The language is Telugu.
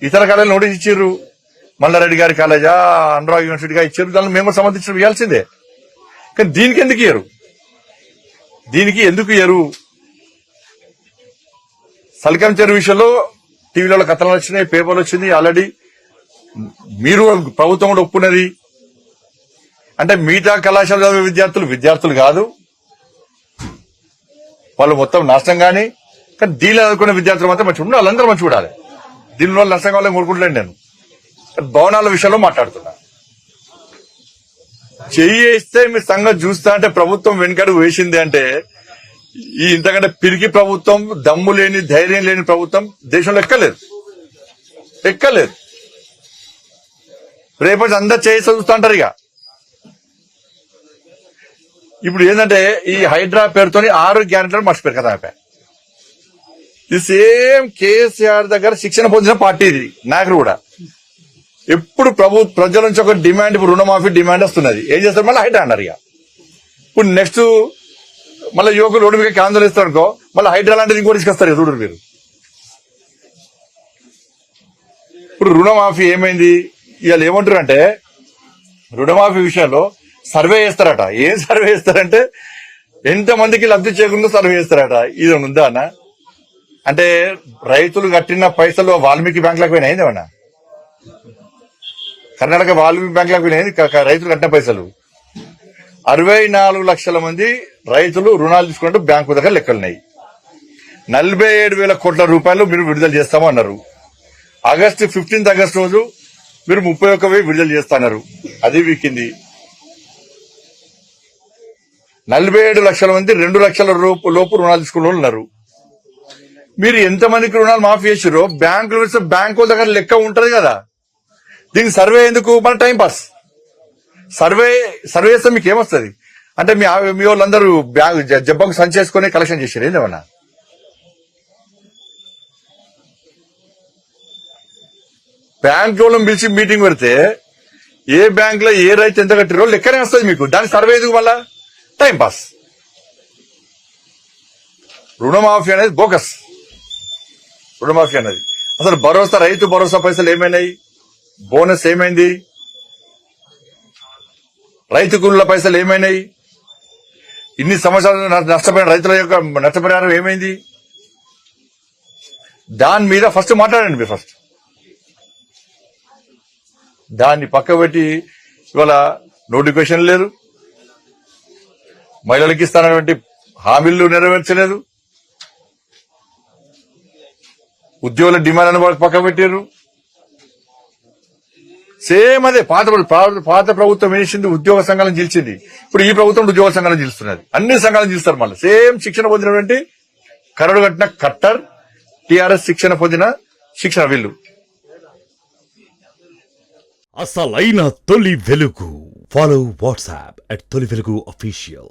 ఇతర కాలేజీలు నోటీస్ ఇచ్చారు. మల్లారెడ్డి గారి కాలేజా, అనురాగ్ యూనివర్సిటీగా ఇచ్చారు. దాన్ని మేము కూడా సమర్థించడం ఇవ్వాల్సిందే. కానీ దీనికి ఎందుకు ఇయ్యరు? సల్కం చెరువు విషయంలో టీవీలలో కథనాలు వచ్చినాయి, పేపర్లు వచ్చింది. ఆల్రెడీ మీరు ప్రభుత్వం కూడా ఒప్పుకున్నది. అంటే మిగతా కళాశాల చదివే విద్యార్థులు కాదు, వాళ్ళు మొత్తం నష్టం. కానీ దీనిలో చదువుకునే విద్యార్థులు మాత్రం మంచిగా ఉండాలి, వాళ్ళందరూ మంచిగా ఉండాలి. దీని వల్ల నష్టం కావాలని కోరుకుంటలేను. నేను భవనాల విషయంలో మాట్లాడుతున్నా. చెయ్యిస్తే మీ సంగతి చూస్తా అంటే ప్రభుత్వం వెనుకడుగు వేసింది అంటే ఈ ఇంతకంటే పిరికి ప్రభుత్వం, దమ్ము లేని, ధైర్యం లేని ప్రభుత్వం దేశంలో ఎక్కలేదు. రేపటి అందరు చేసి చూస్తా అంటారు. ఇక ఇప్పుడు ఏంటంటే ఈ హైడ్రా పేరుతో 6 గ్యారెంటీలు మర్చిపోయారు కదా. ఇది సేమ్ కేసీఆర్ దగ్గర శిక్షణ పొందిన పార్టీ ఇది. నాయకులు కూడా ఎప్పుడు ప్రజల నుంచి ఒక డిమాండ్, ఇప్పుడు రుణమాఫీ డిమాండ్ వస్తున్నది. ఏం చేస్తారు? మళ్ళీ హైడ్రా అన్నారు. ఇక ఇప్పుడు నెక్స్ట్ మళ్ళీ యువకులు రోడ్డు మీద ఆందోళన ఇస్తారు అనుకో, మళ్ళీ హైడ్రా లాంటిది ఇంకోటి తీసుకొస్తారు. చూడరు మీరు. ఇప్పుడు రుణమాఫీ ఏమైంది? ఇవాళ ఏమంటారు అంటే రుణమాఫీ విషయంలో సర్వే చేస్తారట. ఏం సర్వే చేస్తారంటే ఎంతమందికి లబ్ధి చేకూరిందో సర్వే చేస్తారట. ఇది ఉందా అన్న? అంటే రైతులు కట్టిన పైసలు వాల్మీకి బ్యాంకులకు పోయినాయి ఏమన్నా? కర్ణాటక వాల్మీకి బ్యాంకులకు పోయినాయి రైతులు కట్టిన పైసలు. 64 లక్షల మంది రైతులు రుణాలు తీసుకున్నట్టు బ్యాంకు దగ్గర లెక్కలున్నాయి. 47,000 కోట్ల రూపాయలు మీరు విడుదల చేస్తాము అన్నారు. ఆగస్టు 15 ఆగస్టు రోజు మీరు 31,000 విడుదల చేస్తున్నారు. అది వీకింది. 47 లక్షల మంది 2 లక్షల లోపు రుణాలు తీసుకున్న వాళ్ళు ఉన్నారు. మీరు ఎంతమందికి రుణాలు మాఫీ చేసారో బ్యాంకుల దగ్గర లెక్క ఉంటది కదా. దీనికి సర్వే ఎందుకు? మన టైం పాస్. సర్వే చేస్తే మీకు ఏమొస్తుంది? అంటే మీ వాళ్ళందరూ జబ్బకు సంచేసుకుని కలెక్షన్ చేశారు ఏందేమన్నా? బ్యాంక్ వాళ్ళని పిలిచి మీటింగ్ పెడితే ఏ బ్యాంక్ లో ఏ రైతు ఎంత కట్టిరో లెక్కనే వస్తుంది మీకు. దానికి సర్వే ఎందుకు? మళ్ళా టైం పాస్. రుణమాఫీ అనేది బోకస్. రుణమాఫీ అనేది అసలు భరోసా, రైతు భరోసా పైసలు ఏమైనాయి? బోనస్ ఏమైంది? రైతు కూలీల పైసలు ఏమైనాయి? ఇన్ని సంవత్సరాలు నష్టపోయిన రైతుల యొక్క నష్టపరిహారం ఏమైంది? దాని మీద ఫస్ట్ మాట్లాడండి మీరు. ఫస్ట్ దాన్ని పక్క పెట్టి ఇవాళ నోటిఫికేషన్ లేదు, మహిళలకు ఇస్తానటువంటి హామీలు నెరవేర్చలేదు, ఉద్యోగుల డిమాండ్ అని పక్క పెట్టారు. సేమ్ అదే పాత ప్రభుత్వం వేసింది, ఉద్యోగ సంఘాలను గెలిచింది. ఇప్పుడు ఈ ప్రభుత్వం ఉద్యోగ సంఘాలను గెలుస్తున్నది. అన్ని సంఘాలను గెలుస్తారు. మళ్ళీ సేమ్ శిక్షణ పొందినటువంటి కరడు కట్టిన కట్టర్ టీఆర్ఎస్ శిక్షణ పొందిన శిక్షణ వీళ్ళు. అసలైన తొలి వెలుగు. ఫాలో వాట్సాప్ @తొలి వెలుగు official.